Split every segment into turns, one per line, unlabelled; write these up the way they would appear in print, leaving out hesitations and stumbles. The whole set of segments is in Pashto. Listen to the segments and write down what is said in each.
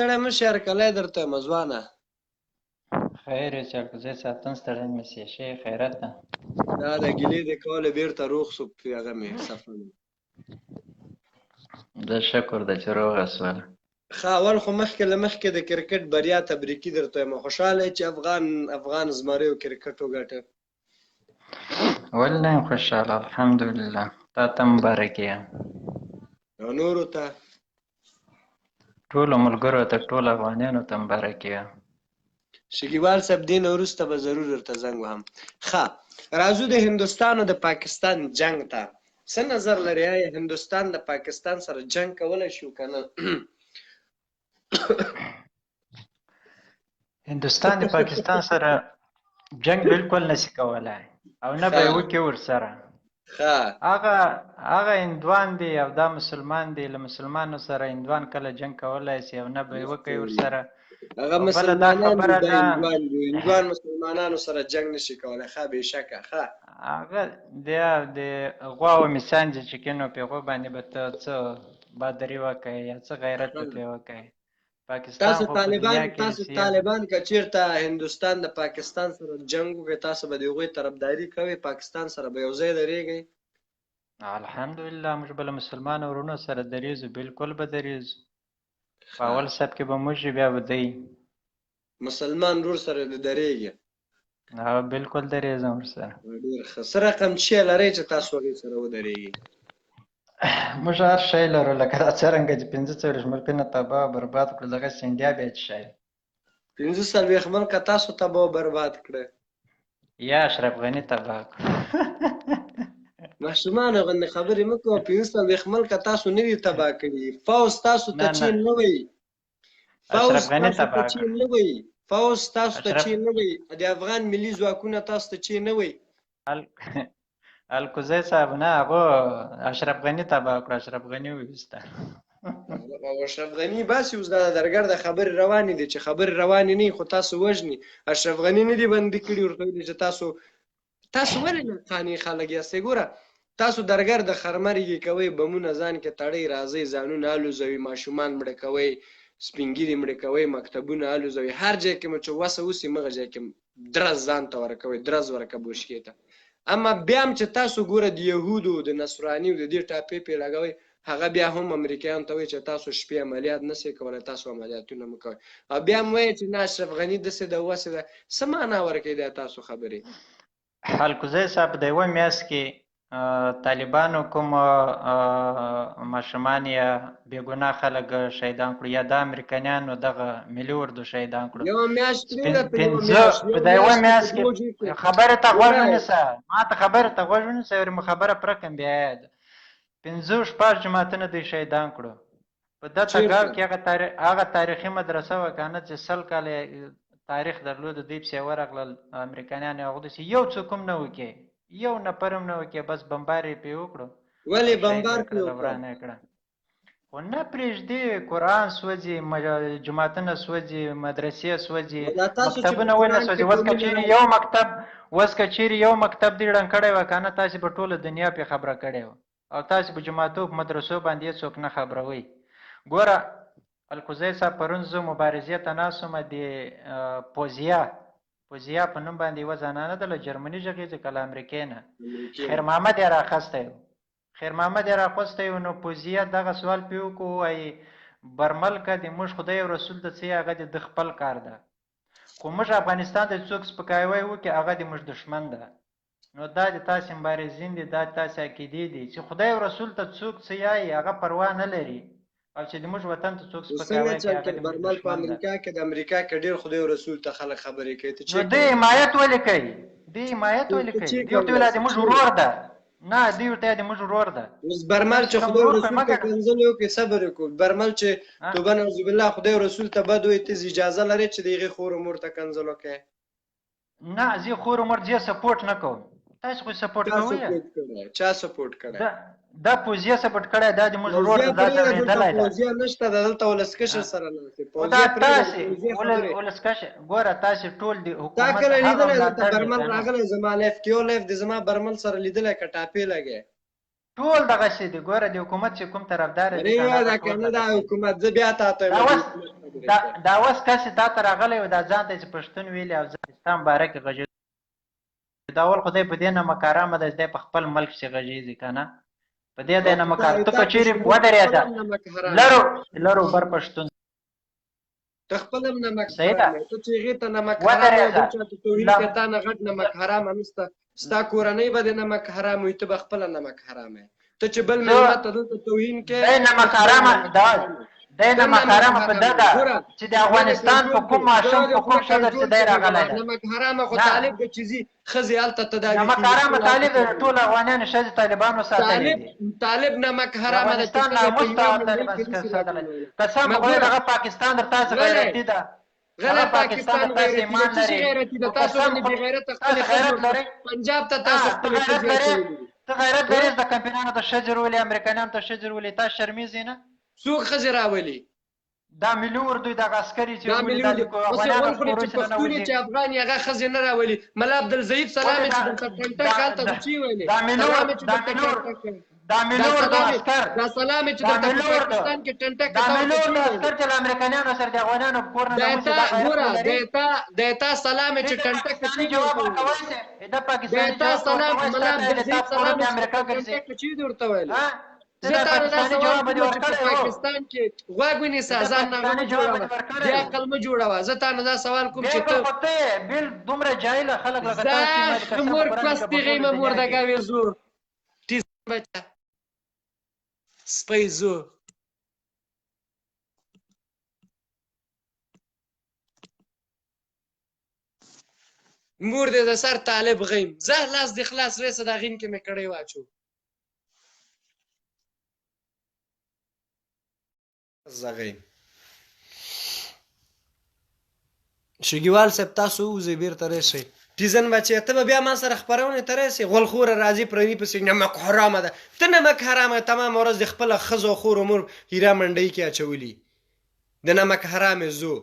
ستړی مه شې هرکلی درته یم ځوانه.
خیر یې چې الکوزی ساتن ستړی مې شي ښې خیرت ده.
دا د ګیلې د کولو بېرته روغ شو هغه مې صفه مې.
د شکر ده چې روغه شوله.
ښه اول خو مخکې له مخکې د کرکټ بریا تبریکي درته یم. خوشحاله یې چې افغان زمریو کرکټ وګټه؟
ولې نه یم خوشحاله؟ الحمدلله. تا ته مبارک یم.
او نورو ته؟
ټولو ملګرو ته ټولو افغانانو ته مبارک یم.
شکیبال صاحب دې نه وروسته به ضرور درته زنګ وهم. ښه راځو د هندوستان او د پاکستان جنګ ته. څه نظر لرې آیا هندوستان د پاکستان سره جنګ کولی شي که نه؟
هندوستان د پاکستان سره جنگ بالکل نشي کولی او نه به یې وکړي ورسره. هغه هندوان دی او دا مسلمان دی. له مسلمانو سره هندوان کله جنگ کولی شي او نه به یې وکړي ورسره.
هغه مسلمانان دي هندوان مسلمانانو سره جنگ نشي کولی. ښه بېشکه. ښه
هغه د غواوو مثال چې کینو په هغو باندې به ته څه بهادري وکړې یا څه غیرت به پرې وکړې.
تاسو طالبان که چېرته هندوستان د پاکستان سره جنګ وکړي تاسو به د هغوی طرفداري کوئ؟ پاکستان سره به یو ځای درېږئ؟
الحمدلله موږ به له مسلمانو وروڼو سره درېږو. بالکل به درېږو. په اول صف کې به موږ بیا به دی
مسلمان ورور سره درېږي؟
بالکل درېږم ورسره.
ډېر ښه. څه رقم شی لرئ چې تاسو هغې سره ودرېږئ؟
موږ هر شی لرو لکه دا څرنګه چې 45 ملکونه تباه او برباد کړو دغسې انډیا بیا څه شی
45 ملکه تاسو تباه او برباد کړه
یا اشرف غني تباه کړو؟
ماشومانو غوندې خبرې مه کوه. 45 ملکه تاسو نه دي تباه کړي. فوز تاسو ته چین نه وایي.
اشرف غني تباه کړ.
فوز تاسو ته چین نه وایي. د افغان ملي ځواکونه تاسو ته چین نه وایي.
الکوزی صاحب نه هغه اشرف غني تباه کړو. اشرف غني وویسته.
اشرف غني باسي اوس دا درګر د خبرې روانې دي چې خبرې روانې نه خو تاسو وژني. اشرف غني نه دي بندي کړي ورته ویلي چې تاسو ولې ناقانع خلک یاستئ؟ ګوره تاسو درګر د خرمرګې کوئ بمونه ځان کې تړئ راځئ ځانونه الوزوئ ماشومان مړه کوئ سپین ږیري مړه کوئ مکتبونه الوزوئ هر ځای کې مو چې وسه وسي مغه ځای کې درز ځان ته ورکوئ درز ورکه بوشکې ته. اما بیا هم چې تاسو ګوره د یهودو د نصرانیو د دې ټاپې پې لګوئ هغه بیا هم امریکایانو ته وایي چې تاسو شپې عملیات نه شئ کولی تاسو عملیاتونه مه کوئ او بیا هم وایي چې نه اشرف غني داسې ده وسې ده. څه معنا ورکوي دا تاسو خبرې؟
الکوزی صاحب د یوه میاشت کې طالبانو کوم ماشومان یا بېګناه خلک شهیدان کړو یا د امریکایانو دغه ملي اردو شهیدان کړو.
یوه میاشت
په د یوه میاشت کې خبرې ته غوږ ونیسه ما ته خبرې ته غوږ ونیسه ورې مو خبره پرکه بیا یاد 15 جماعتونه دوی شهیدان کړو. په ده تګاو کې هغه تاریخي مدرسه وه که نه چې 100 کاله تاریخ درلود دوی پسې ورغلل امریکایان یې هغه داسې یو څوک هم نه وکړي یو نفر هم نه وکړي بس بمبار یې پرې وکړو.
ولې بمبار پرې
وکړه؟ خو نه پرېږدي قرآن سوځي جوماتونه سوځي مدرسې سوځي مکتبونه ولې سوځي؟ اوس که چیرې یو مکتب دې ړنګ کړی وه که نه تاسې به ټوله دنیا پرې خبره کړې وه او تاسې په جوماتو په مدرسو باندې هېڅوک نه خبروئ. ګوره الکوزی صاحب پرون زه مبارزې ته ناست وم د پوزیا په نوم باندې یوه زنانه ده له جرمني غږېږي که له امریکې نه خیر محمد یې راخستی و نو پوزیا دغه سوال پرې وکړو وایي برمل که د موږ خدای او رسول ته څه هغه د خپل کار ده خو موږ افغانستان ته څوک سپکاوی وکړي هغه د موږ دښمن ده. نو دا د تاسې مبارزین دي دا د تاسې عقیدې دي چې خدای او رسول ته څوک څه یایي هغه پروا نه لري او چې د موږ وطن ته څوک سپکاوی کوي هغه د موږ
برمل په امریکا کې د امریکا کې ډېر خدای او رسول ته خلک خبرې کوي
نو دوی حمایت ولې کوي؟ دوی ورته ویل د موږ ورور ده نه دوی ورته د موږ ورور ده.
اوس برمل چې خدای او رسول ته کنځلې وکړي صبر وکړو برمل چې توبه نعوذ بالله خدای او رسول ته بد وایي ته اجازه لرې چې د هغې خور و مور ته کنځل وکړې؟
نه زه خور و مور زه سپورټ نه کوم. تاسو خو سپورټ کوئ؟
چا سپورټ کړی؟
دا پوزیا سپورټ کړی دا د موږ ورور ته دا اورېدلی ده.
پوزیا نشته دلته ولسکشر سره ناست
دا تاسې ولسکشر ګوره تاسې ټول د حکومت
تا کله لیدلی دلته برمل راغلی زما لایف کې یو لایف د زما برمل سره لیدلی که ټاپې لګی
ټول دغسې دي. ګوره د حکومت چې کوم طرفدار دي که
ریو
نه
دا
هغه ټول
کنه دا
دغسې دي.
حکومت زه بیا تا ته
دا اوس دا اوس کسې تا ته راغلی و دا ځان ته چې پښتون ویلي او زه ستا باره کې غږېږو دا اول خدای په دې نمک حرامه دی دی په خپل ملک چې غږېږي که نه په دې دی نمک حرام. ته که چېرې ودرېږه لر و بر پښتون
ته خپل هم نمک
صحیح ده.
حرام ته چې هغې ته نمک
ودرېږه.
حرام وایي چا ته توهین کوي تا نه غټ نمک حرامه نشته ستا کورنۍ به د نمک حرام وي ته به خپله نمک حرامه ته چې بل مېلمه ته دلته توهین کوې
دی نمک حرامه دی نمک حرامه په ده ده چې د افغانستان په کوم ماشوم په کوم شدر چې دی راغلی ده.
نمک حرامه خو طالب دی چې ځي ښځې هلته تداوي
نمک حرامه طالب دی ټول افغانانو ښځې طالبانو ساتلي دي.
طالب نمک حرامه ده
افغانستان ناموس ته طالبان ساتلی. قسم په خدای دغه پاکستان در تاسې غیرتي ده.
غله پاکستان غیرتي ده څه شي غیرتي ده تاسو باندې بې غیرته خپلې ښځې پنجاب ته تاسو خپلې ښځې
ته غیرت لرې د کمپینانو ته ښځې رولې امریکایانو ته ښځې رولې تاسو شرمېږئ نه
څوک ښځې راولي
دا ملي اردو دغه عسکري چې
دا ملي اردو اوس خو چې پښتون چې افغان یې هغه ښځې نه راولي ملا عبدالضعیف سلام چې دلته ټنټک هلته د چی ویلې
دا ملي اردو عسکر
دا سلام چې دلته په پاکستان کې ټنټک
دا ملي اردو عسکر چې له امریکایانو سره د افغانانو کور نه
دیتا سلام چې ټنټک
پاکستاني جواب ورکوی شي دا پاکستاني
دیتا سلام ملا عبدالضعیف سلام چې امریکا ګرځي چې دې ورته ویل زه تا نه سوال کوم چې په پاکستان کې غوږ ونیسه ځان نه مه جوړوه بې عقل مه جوړوه زه تا نه دا سوال کوم چې ته
بل دومره جاهله خلک لکه تاسې
مور پستی غیمه مردګاوې زو تیز بچه سپی زو مور دې د سر طالب غیم زه لاس دې خلاص ریسه دا غیم کې مې کړی واچو زغیم شګیوال صاحب تاسو وځئ بیرته راشئ ټیزن بچی ته به بیا ما سره خپرونې ته راسې غولخوره راځي پرني پسې نمک حرامه ده ته نمک حرامه تمام ورځ د خپله ښځو خور و مور هیره منډۍ کې اچولي د نمک حرامې زو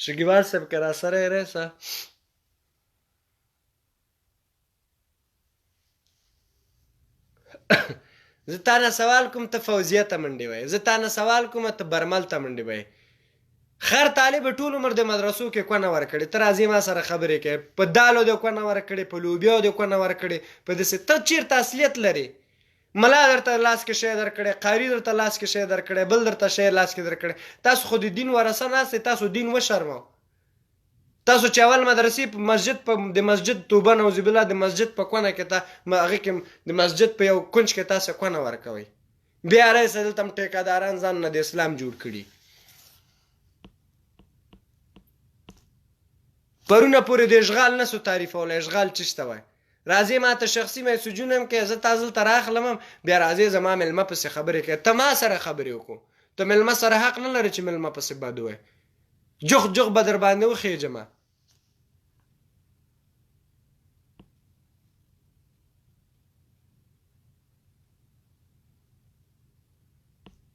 شګیوال صاحب که راسره یې راسه زه تا نه سوال کوم ته فوزیه ته منډې وایې زه تا نه سوال کوم ته برمل ته منډې وایې خر طالب ټول عمر د مدرسو کې کونه ورکړې ته راځې ما سره خبرې کوې په دالو دې کونه ورکړې په لوبیاو دې کونه ورکړې په داسې ته چېرته اصلیت لرې ملا درته لاس کې شی درکړی قاري درته لاس کې شی درکړی بل درته شی لاس کې درکړی تاسو خو د دین ورثه ناستئ تاسو دین وشرمو تاسو چې اول مدرسې په مسجد په د مسجد توبه نعوذ بالله د مسجد په کونه کې هغې کې د مسجد په یو کونج کې تاسو کونه ورکوئ بیا رایسه دلته هم ټیکاداران ځان نه د اسلام جوړ کړي پرونه پورې د اشغال نسو تعریفولی اشغال څه شته وای راځې ما ته شخصي میسجونه هم کوې زه تا دلته راغلم هم بیا راځې زما مېلمه پسې خبرې کوې ته ما سره خبرې وکړو ته مېلمه سره حق نه لرې چې مېلمه پسې بد ووایې جوخ جوخ به در باندې وخېجمه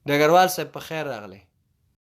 ډګروال صاحب په خیر راغلی